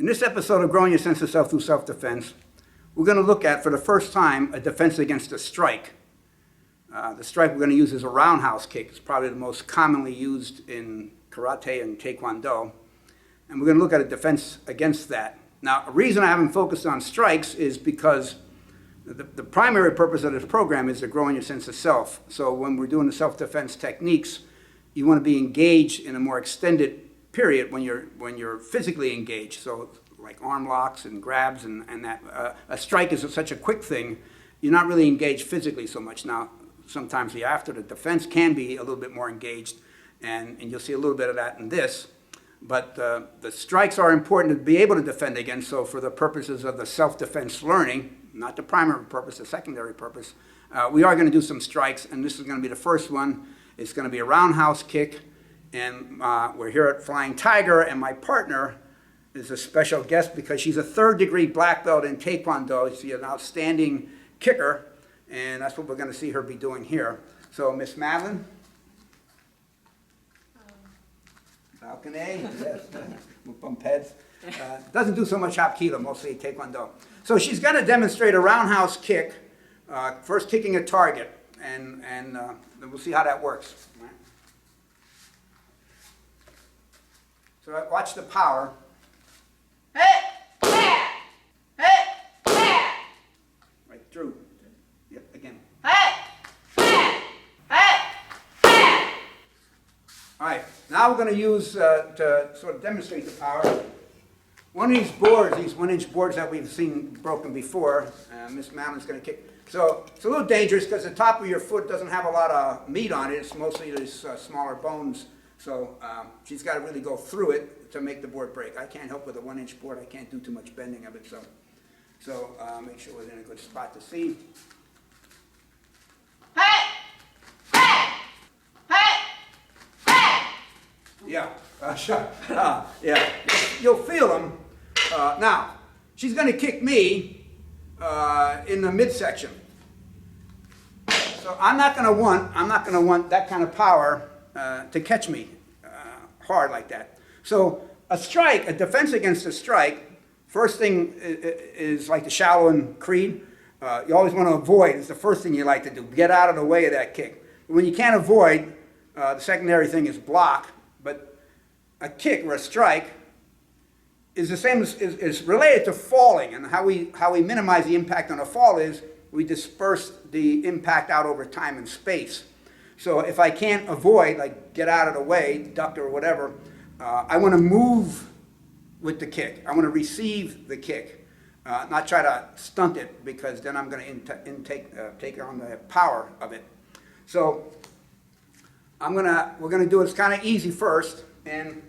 In this episode of Growing Your Sense of Self Through Self-Defense, we're going to look at, for the first time, a defense against a strike. The strike we're going to use is a roundhouse kick. It's probably the most commonly used in karate and taekwondo. And we're going to look at a defense against that. Now, a reason I haven't focused on strikes is because the primary purpose of this program is to grow in your sense of self. So when we're doing the self-defense techniques, you want to be engaged in a more extended period when you're physically engaged. So like arm locks and grabs and that. A strike is such a quick thing, you're not really engaged physically so much. Now, sometimes after the defense can be a little bit more engaged, and you'll see a little bit of that in this. But the strikes are important to be able to defend against. So for the purposes of the self-defense learning, not the primary purpose, the secondary purpose, we are going to do some strikes, and this is going to be the first one. It's going to be a roundhouse kick, and we're here at Flying Tiger, and my partner is a special guest because she's a third-degree black belt in taekwondo. She's an outstanding kicker, and that's what we're going to see her be doing here. So, Miss Madeline. Balcony, yes, we'll bump heads. Doesn't do so much hapkido, mostly taekwondo. So she's going to demonstrate a roundhouse kick, first kicking a target, and we'll see how that works. Right. So watch the power. Right through. Yep, again. All right, now we're going to use, to sort of demonstrate the power, one of these boards, these 1-inch boards that we've seen broken before, Miss Madeline's going to kick. So it's a little dangerous because the top of your foot doesn't have a lot of meat on it. It's mostly these smaller bones. So she's got to really go through it to make the board break. I can't help with a 1-inch board. I can't do too much bending of it. So make sure we're in a good spot to see. Yeah, yeah, you'll feel them. Now, she's going to kick me in the midsection. So I'm not going to want that kind of power to catch me hard like that. So a strike, a defense against a strike, first thing is like the Shaolin Creed. You always want to avoid. It's the first thing you like to do. Get out of the way of that kick. When you can't avoid, the secondary thing is block. But a kick or a strike is the same is related to falling, and how we minimize the impact on a fall is we disperse the impact out over time and space. So if I can't avoid, like get out of the way, duck or whatever, I want to move with the kick. I want to receive the kick, not try to stunt it, because then I'm going to take on the power of it. So we're going to do it kind of easy first, and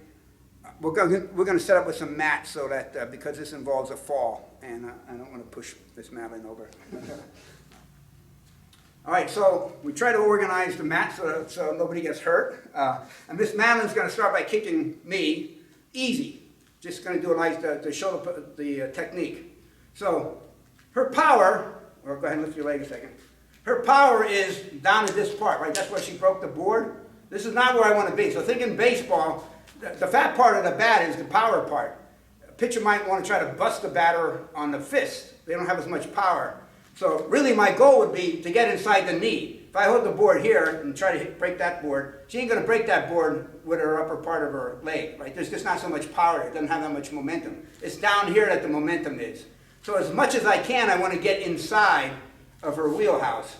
we're going to set up with some mats so that because this involves a fall, and I don't want to push this Madeline over. All right, so we try to organize the mat so nobody gets hurt. And Miss Madeline's going to start by kicking me easy. Just going to do it like to show the technique. So her power, or go ahead and lift your leg a second. Her power is down at this part, right? That's where she broke the board. This is not where I want to be. So think in baseball, the fat part of the bat is the power part. A pitcher might want to try to bust the batter on the fist. They don't have as much power. So really my goal would be to get inside the knee. If I hold the board here and try to break that board, she ain't going to break that board with her upper part of her leg, right? There's just not so much power there. It doesn't have that much momentum. It's down here that the momentum is. So as much as I can, I want to get inside of her wheelhouse.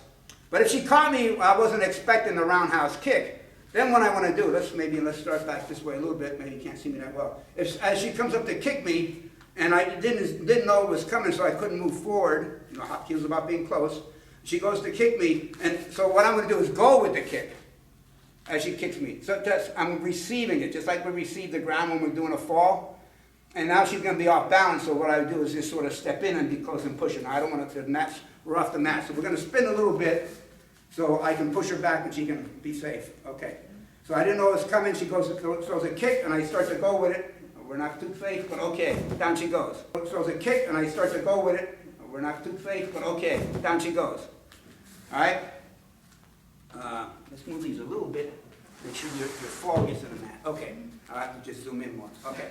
But if she caught me, I wasn't expecting the roundhouse kick. Then what I want to do, let's start back this way a little bit. Maybe you can't see me that well. As she comes up to kick me, and I didn't know it was coming, so I couldn't move forward. You know, hockey was about being close. She goes to kick me, and so what I'm going to do is go with the kick as she kicks me. So I'm receiving it, just like we receive the ground when we're doing a fall. And now she's going to be off balance, so what I would do is just sort of step in and be close and push her. Now I don't want to, the mats, we're off the mat, so we're going to spin a little bit so I can push her back and she can be safe. Okay. So I didn't know it was coming. She throws a kick, and I start to go with it. We're not too fake, but okay. Down she goes. Throws a kick, and I start to go with it. We're not too fake, but okay. Down she goes. All right? Let's move these a little bit. Make sure your fall gets to the mat. Okay. I'll have to just zoom in more. Okay.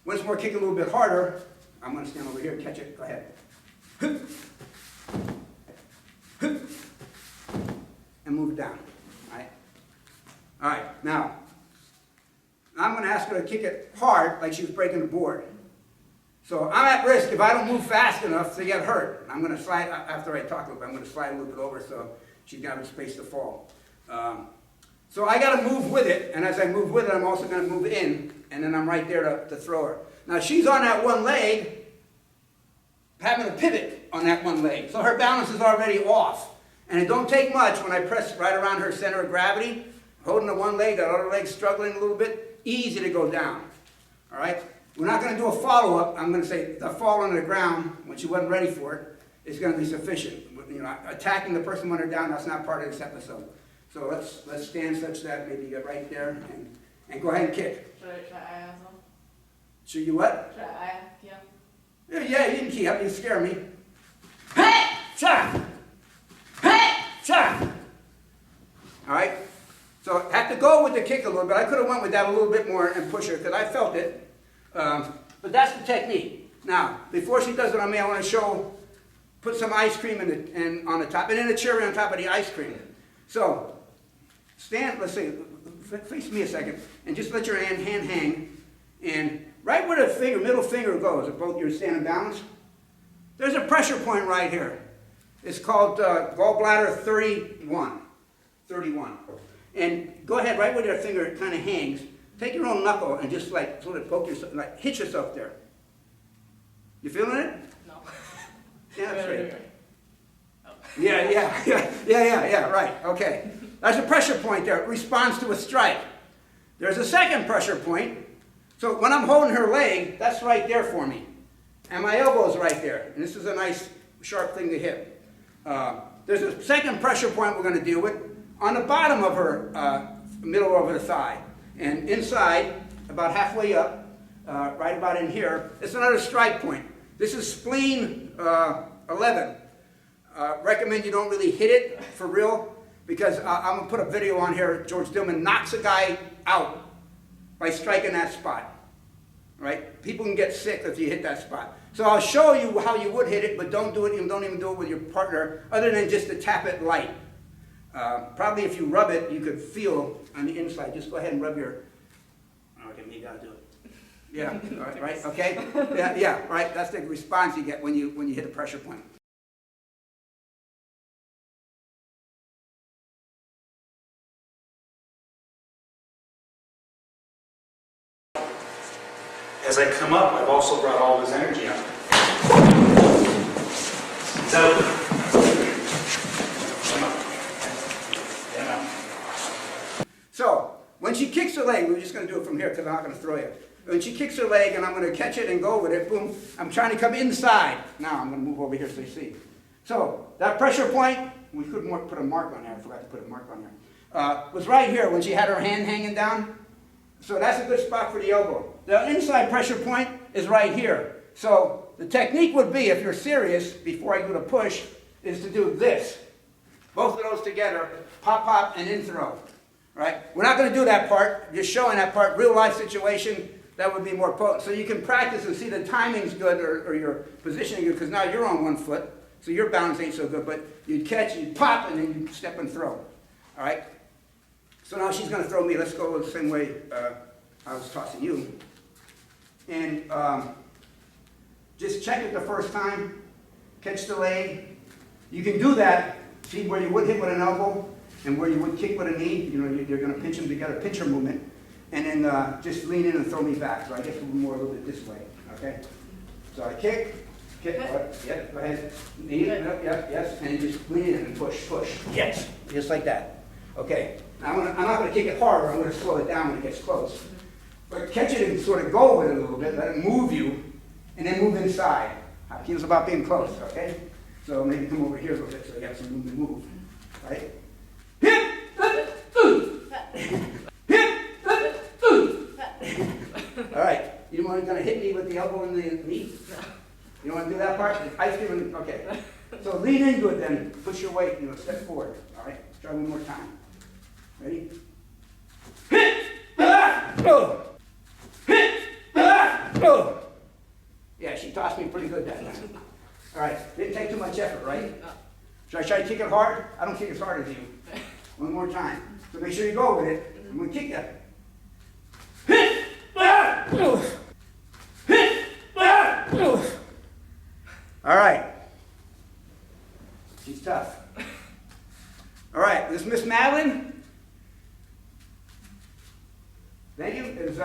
Once more, kick a little bit harder. I'm going to stand over here and catch it. Go ahead. And move it down. All right? All right, now, I'm going to ask her to kick it hard like she was breaking the board. So I'm at risk if I don't move fast enough to get hurt. I'm going to slide, after I talk a little bit, I'm going to slide a little bit over so she's got a space to fall. So I got to move with it, and as I move with it, I'm also going to move in, and then I'm right there to throw her. Now she's on that one leg, having a pivot on that one leg, so her balance is already off. And it don't take much when I press right around her center of gravity, holding the one leg, that other leg struggling a little bit, easy to go down. All right? We're not going to do a follow-up. I'm going to say the fall on the ground when she wasn't ready for it is going to be sufficient. You know, attacking the person when they're down, that's not part of this episode. So let's stand such that maybe get right there and go ahead and kick. Should I ask him? Should you what? Should I ask him? Yeah, you can key up. You scare me. Hey! Shot! Hey! Shot! All right? So I have to go with the kick a little bit. I could have went with that a little bit more and push her because I felt it. But that's the technique. Now, before she does it on me, I want to put some ice cream on the top, and then a cherry on top of the ice cream. So, stand, let's see, face me a second, and just let your hand hang, and right where the middle finger goes, if both you're standing balanced, there's a pressure point right here. It's called gallbladder 31. And go ahead, right where your finger kind of hangs, take your own knuckle and just like sort of poke yourself, like hit yourself there. You feeling it? No. Yeah, that's right. Yeah, right, okay. There's a pressure point there. It responds to a strike. There's a second pressure point. So when I'm holding her leg, that's right there for me. And my elbow's right there. And this is a nice, sharp thing to hit. There's a second pressure point we're going to deal with on the bottom of her, middle of her thigh. And inside, about halfway up, right about in here, it's another strike point. This is spleen 11. Recommend you don't really hit it for real, because I'm going to put a video on here. George Dillman knocks a guy out by striking that spot. Right? People can get sick if you hit that spot. So I'll show you how you would hit it, but don't do it. You don't even do it with your partner, other than just to tap it light. Probably if you rub it, you could feel on the inside. Just go ahead and rub your. Okay, maybe I'll do it. Yeah. Right. Okay. Yeah. Right. That's the response you get when you hit a pressure point. As I come up, I've also brought all this energy up. So, So, when she kicks her leg, we're just going to do it from here because I'm not going to throw you. When she kicks her leg and I'm going to catch it and go with it, boom, I'm trying to come inside. Now I'm going to move over here so you see. So, that pressure point, we couldn't put a mark on there. I forgot to put a mark on there. Was right here when she had her hand hanging down. So that's a good spot for the elbow. The inside pressure point is right here. So the technique would be, if you're serious, before I do the push, is to do this. Both of those together, pop, pop, and in throw. Right? We're not going to do that part. Just showing that part. Real life situation, that would be more potent. So you can practice and see the timing's good or your positioning good, because now you're on one foot, so your balance ain't so good. But you'd catch, you'd pop, and then you'd step and throw. All right? So now she's going to throw me. Let's go the same way I was tossing you. And just check it the first time. Catch the leg. You can do that. See where you would hit with an elbow and where you would kick with a knee. You know, you're going to pinch them together, pincher movement. And then just lean in and throw me back. So I guess we'll move a little bit this way. Okay? So I kick. Yep, go ahead. Knee, yep, yes. And just lean in and push. Yes. Just like that. Okay. Now I'm not going to kick it harder. I'm going to slow it down when it gets close. But catch it and sort of go with it a little bit. Let it move you, and then move inside. How it feels about being close, okay? So maybe come over here a little bit so you have some room to move. Right? Hit! All right. You don't want to hit me with the elbow and the knee? No. You don't want to do that part? Ice cream, okay. So lean into it then. Push your weight, step forward. All right? Let's try one more time. Ready? Hit! Hit! tossed me pretty good that time. All right, didn't take too much effort, right? Should I try to kick it hard? I don't kick as hard as you. One more time. So make sure you go with it. I'm going to kick you. All right. She's tough. All right, this Miss Madeline, thank you, is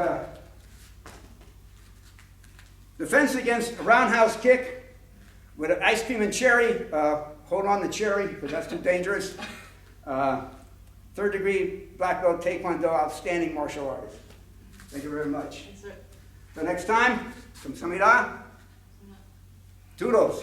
defense against a roundhouse kick with an ice cream and cherry. Hold on to cherry, because that's too dangerous. Third degree black belt taekwondo, outstanding martial artist. Thank you very much. Yes, sir. Till next time, kamsahamnida. Toodles.